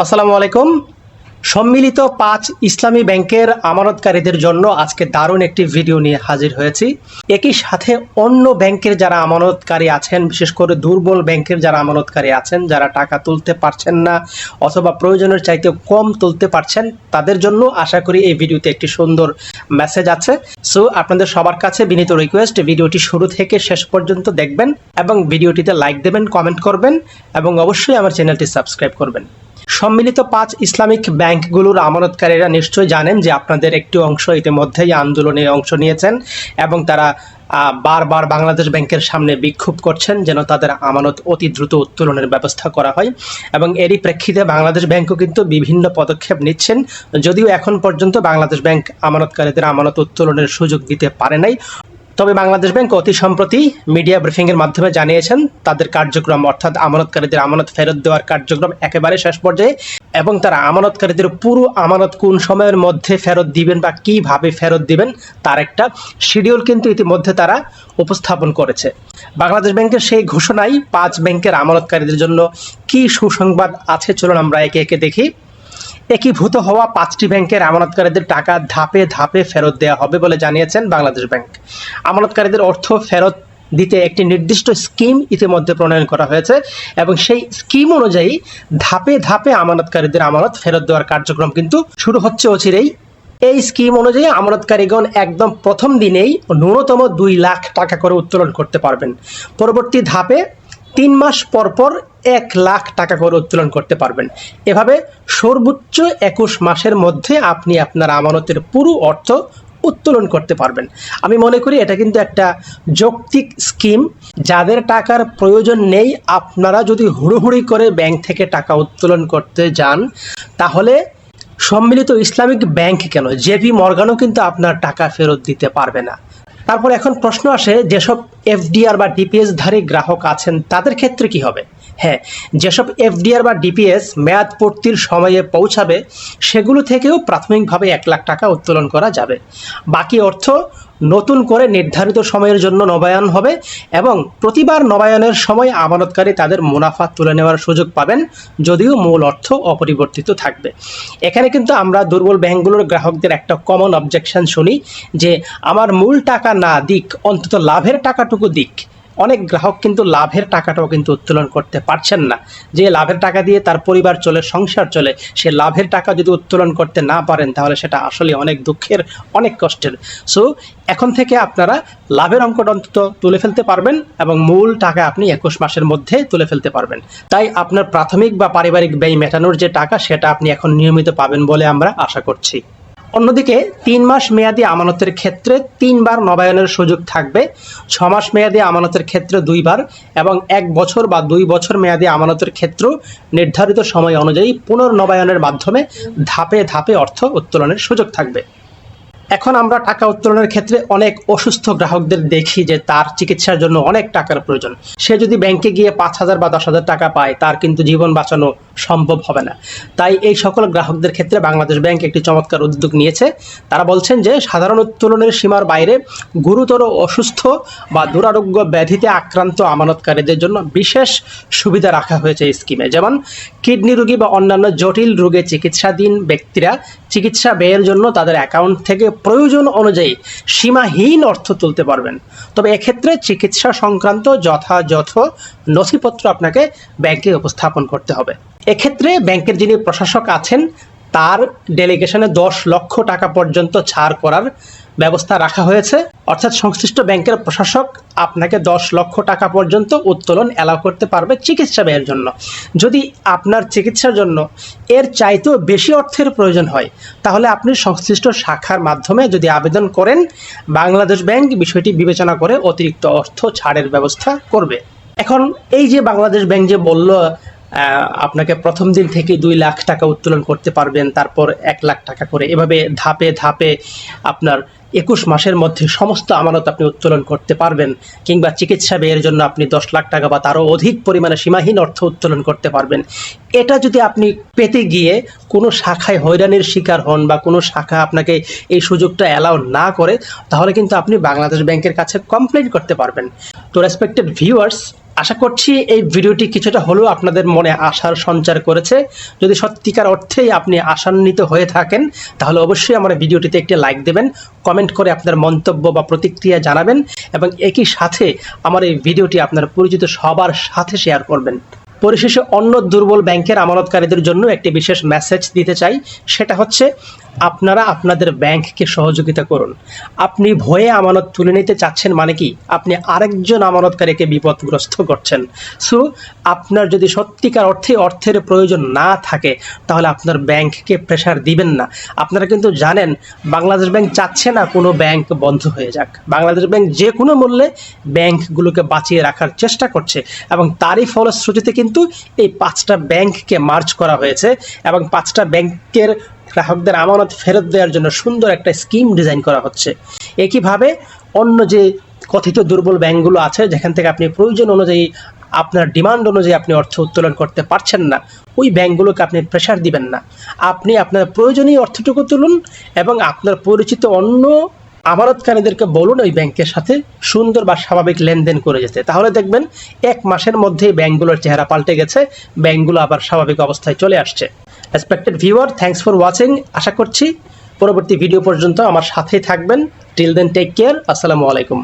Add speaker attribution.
Speaker 1: আসসালামু আলাইকুম। সম্মিলিত ৫ ইসলামী ব্যাংকের আমানতকারীদের জন্য আজকে দারুণ একটি ভিডিও নিয়ে হাজির হয়েছি। একই সাথে অন্য ব্যাংকের যারা আমানতকারী আছেন, বিশেষ করে দুর্বল ব্যাংকের যারা আমানতকারী আছেন, যারা টাকা তুলতে পারছেন না অথবা প্রয়োজনের চাইতে কম তুলতে পারছেন, তাদের জন্য আশা করি এই ভিডিওতে একটি সুন্দর মেসেজ আছে। সো আপনাদের সবার কাছে বিনীত রিকোয়েস্ট, ভিডিওটি শুরু থেকে শেষ পর্যন্ত দেখবেন এবং ভিডিওটিতে লাইক দেবেন, কমেন্ট করবেন এবং অবশ্যই আমার চ্যানেলটি সাবস্ক্রাইব করবেন। সম্মিলিত ৫ ইসলামিক ব্যাংকগুলোর আমানতকারীরা নিশ্চয়ই জানেন যে আপনাদের একটি অংশ ইতিমধ্যেই আন্দোলনে অংশ নিয়েছেন এবং তারা বারবার বাংলাদেশ ব্যাংকের সামনে বিক্ষোভ করছেন যেন তাদের আমানত অতি দ্রুত উত্তোলনের ব্যবস্থা করা হয়। এবং এরই প্রেক্ষিতে বাংলাদেশ ব্যাংকও কিন্তু বিভিন্ন পদক্ষেপ নিচ্ছেন, যদিও এখন পর্যন্ত বাংলাদেশ ব্যাংক আমানতকারীদের আমানত উত্তোলনের সুযোগ দিতে পারে নাই। তবে বাংলাদেশ ব্যাংক অতি সম্প্রতি মিডিয়া ব্রিফিংয়ের মাধ্যমে জানিয়েছেন তাদের কার্যক্রম, অর্থাৎ আমানতকারীদের আমানত ফেরত দেওয়ার কার্যক্রম একেবারে শেষ পর্যায়ে এবং তারা আমানতকারীদের পুরো আমানত কোন সময়ের মধ্যে ফেরত দিবেন বা কিভাবে ফেরত দিবেন তার একটা শিডিউল কিন্তু ইতিমধ্যে তারা উপস্থাপন করেছে। বাংলাদেশ ব্যাংকের সেই ঘোষণায় ৫ ব্যাংকের আমানতকারীদের জন্য কি সুসংবাদ আছে চলুন আমরা একে একে দেখি। একীভূত হওয়া ৫টি ব্যাংকের আমানতকারীদের টাকা ধাপে ধাপে ফেরত দেওয়া হবে বলে জানিয়েছেন বাংলাদেশ ব্যাংক। আমানতকারীদের অর্থ ফেরত দিতে একটি নির্দিষ্ট স্কিম ইতিমধ্যে প্রণয়ন করা হয়েছে এবং সেই স্কিম অনুযায়ী ধাপে ধাপে আমানতকারীদের আমানত ফেরত দেওয়ার কার্যক্রম কিন্তু শুরু হচ্ছে অচিরেই। এই স্কিম অনুযায়ী আমানতকারীগণ একদম প্রথম দিনেই ন্যূনতম ২ লাখ টাকা করে উত্তোলন করতে পারবেন। পরবর্তী ধাপে ৩ মাস পর পর ১ লাখ টাকা করে উত্তোলন করতে পারবেন। এভাবে সর্বোচ্চ ২১ মাসের মধ্যে আপনি আপনার আমানতের পুরো অর্থ উত্তোলন করতে পারবেন। আমি মনে করি এটা কিন্তু একটা যৌক্তিক স্কিম। যাদের টাকার প্রয়োজন নেই, আপনারা যদি হুড়োহুড়ি করে ব্যাংক থেকে টাকা উত্তোলন করতে যান, তাহলে সম্মিলিত ইসলামিক ব্যাংক কেন, জেপি মর্গানও কিন্তু আপনার টাকা ফেরত দিতে পারবে না। তারপর এখন প্রশ্ন আসে, যেসব এফডিআর বা ডিপিএস ধারী গ্রাহক আছেন তাদের ক্ষেত্রে কি হবে? হ্যাঁ, যেসব এফডিআর বা ডিপিএস মেয়াদ পূর্তির সময়ে পৌঁছাবে সেগুলো থেকেও প্রাথমিকভাবে ১ লাখ টাকা উত্তোলন করা যাবে। বাকি অর্থ নতুন করে নির্ধারিত সময়ের জন্য নবায়ন হবে এবং প্রতিবার নবায়নের সময় আমানতকারী তাদের মুনাফা তুলে নেওয়ার সুযোগ পাবেন, যদিও মূল অর্থ অপরিবর্তিত থাকবে। এখানে কিন্তু আমরা দুর্বল ব্যাংকগুলোর গ্রাহকদের একটা কমন অবজেকশন শুনি যে আমার মূল টাকা না দিক, অন্তত লাভের টাকাটুকু দিক। অনেক গ্রাহক কিন্তু লাভের টাকাটাও কিন্তু উত্তোলন করতে পারছেন না। যে লাভের টাকা দিয়ে তার পরিবার চলে, সংসার চলে, সে লাভের টাকা যদি উত্তোলন করতে না পারেন তাহলে সেটা আসলে অনেক দুঃখের, অনেক কষ্টের। সো এখন থেকে আপনারা লাভের অঙ্কটা অন্তত তুলে ফেলতে পারবেন এবং মূল টাকা আপনি ২১ মাসের মধ্যে তুলে ফেলতে পারবেন। তাই আপনার প্রাথমিক বা পারিবারিক ব্যয় মেটানোর যে টাকা সেটা আপনি এখন নিয়মিত পাবেন বলে আমরা আশা করছি। অন্যদিকে ৩ মাস মেয়াদী আমানতের ক্ষেত্রে ৩ বার নবায়নের সুযোগ থাকবে, ৬ মাস মেয়াদী আমানতের ক্ষেত্রে ২ বার এবং ১ বছর বা ২ বছর মেয়াদী আমানতের ক্ষেত্রেও নির্ধারিত সময় অনুযায়ী পুনর্নবায়নের মাধ্যমে ধাপে ধাপে অর্থ উত্তোলনের সুযোগ থাকবে। এখন আমরা টাকা উত্তোলনের ক্ষেত্রে অনেক অসুস্থ গ্রাহকদের দেখি যে তার চিকিৎসার জন্য অনেক টাকার প্রয়োজন। সে যদি ব্যাংকে গিয়ে ৫,০০০ বা ১০,০০০ টাকা পায়, তার কিন্তু জীবন বাঁচানো সম্ভব হবে না। তাই এই সকল গ্রাহকদের ক্ষেত্রে বাংলাদেশ ব্যাংক একটি চমৎকার উদ্যোগ নিয়েছে। তারা বলছেন যে সাধারণ উত্তোলনের সীমার বাইরে গুরুতর অসুস্থ বা দুরারোগ্য ব্যাধিতে আক্রান্ত আমানতকারীদের জন্য বিশেষ সুবিধা রাখা হয়েছে এই স্কিমে। যেমন কিডনি রোগী বা অন্যান্য জটিল রোগে চিকিৎসাধীন ব্যক্তিরা চিকিৎসা ব্যয়ের জন্য তাদের অ্যাকাউন্ট থেকে প্রয়োজন অনুযায়ী সীমাহীন অর্থ তুলতে পারবেন। তবে এক্ষেত্রে চিকিৎসা সংক্রান্ত যথাযথ নথিপত্র আপনাকে ব্যাংকে উপস্থাপন করতে হবে। এক্ষেত্রে ব্যাংকের যিনি প্রশাসক আছেন তার ডেলিগেশনে ১০ লক্ষ টাকা পর্যন্ত ছাড় করার ব্যবস্থা রাখা হয়েছে। অর্থাৎ সংশ্লিষ্ট ব্যাংকের প্রশাসক আপনাকে ১০ লক্ষ টাকা পর্যন্ত উত্তোলন অ্যালাউ করতে পারবে চিকিৎসা ব্যয়ের জন্য। যদি আপনার চিকিৎসার জন্য এর চাইতেও বেশি অর্থের প্রয়োজন হয় তাহলে আপনি সংশ্লিষ্ট শাখার মাধ্যমে যদি আবেদন করেন, বাংলাদেশ ব্যাংক বিষয়টি বিবেচনা করে অতিরিক্ত অর্থ ছাড়ের ব্যবস্থা করবে। এখন এই যে বাংলাদেশ ব্যাংক যে বলল আপনাকে প্রথম দিন থেকে ২ লাখ টাকা উত্তোলন করতে পারবেন, তারপর ১ লাখ টাকা করে, এভাবে ধাপে ধাপে আপনার ২১ মাসের মধ্যে সমস্ত আমানত আপনি উত্তোলন করতে পারবেন, কিংবা চিকিৎসা ব্যয়ের জন্য আপনি ১০ লাখ টাকা বা তারও অধিক পরিমাণে সীমাহীন অর্থ উত্তোলন করতে পারবেন। এটা যদি আপনি পেতে গিয়ে কোনো শাখায় হয়রানির শিকার হন বা কোনো শাখা আপনাকে এই সুযোগটা অ্যালাউ না করে, তাহলে কিন্তু আপনি বাংলাদেশ ব্যাংকের কাছে কমপ্লেইন করতে পারবেন। তো রেসপেক্টেড ভিউয়ার্স, আশা করছি এই ভিডিওটি কিছুটা হলেও আপনাদের মনে আশার সঞ্চার করেছে। যদি সত্যিকার অর্থেই আপনি আশান্বিত হয়ে থাকেন তাহলে অবশ্যই আমার ভিডিওটিতে একটি লাইক দেবেন, কমেন্ট করে আপনার মন্তব্য বা প্রতিক্রিয়া জানাবেন এবং একই সাথে আমার এই ভিডিওটি আপনার পরিচিত সবার সাথে শেয়ার করবেন। পরিশেষে অন্য দুর্বল ব্যাংকের আমানতকারীদের জন্য একটি বিশেষ মেসেজ দিতে চাই, সেটা হচ্ছে আপনারা আপনাদের ব্যাংককে সহযোগিতা করুন। আপনি ভয়ে আমানত তুলে নিতে চাচ্ছেন মানে কি আপনি আরেকজন আমানতকারীকে বিপদগ্রস্ত করছেন। সো আপনার যদি সত্যিকার অর্থের প্রয়োজন না থাকে তাহলে আপনার ব্যাংককে প্রেশার দিবেন না। আপনারা কিন্তু জানেন বাংলাদেশ ব্যাংক চাচ্ছে না কোনো ব্যাংক বন্ধ হয়ে যাক। বাংলাদেশ ব্যাংক যে কোনো মূল্যে ব্যাংকগুলোকে বাঁচিয়ে রাখার চেষ্টা করছে এবং তারই ফলশ্রুতিতে কিন্তু এই 5টা ব্যাংককে মার্জ করা হয়েছে এবং 5টা ব্যাংকের গ্রাহকদের আমানত ফেরত দেওয়ার জন্য সুন্দর একটা স্কিম ডিজাইন করা হচ্ছে। একইভাবে অন্য যে কথিত দুর্বল ব্যাংকগুলো আছে যেখান থেকে আপনি প্রয়োজন অনুযায়ী আপনার ডিমান্ড অনুযায়ী আপনি অর্থ উত্তোলন করতে পারছেন না, ওই ব্যাংকগুলোকে আপনি প্রেশার দিবেন না। আপনি আপনার প্রয়োজনীয় অর্থটুকু তুলুন এবং আপনার পরিচিত অন্য আমানতকারীদেরকে বলুন ওই ব্যাংকের সাথে সুন্দর বা স্বাভাবিক লেনদেন করে যেতে। তাহলে দেখবেন 1 মাসের মধ্যেই ব্যাংকগুলোর চেহারা পাল্টে গেছে, ব্যাংকগুলো আবার স্বাভাবিক অবস্থায় চলে আসছে। Respected viewer, thanks for watching. আশা করছি পরবর্তী ভিডিও পর্যন্ত আমার সাথেই থাকবেন। Till then take care. আসসালামু আলাইকুম।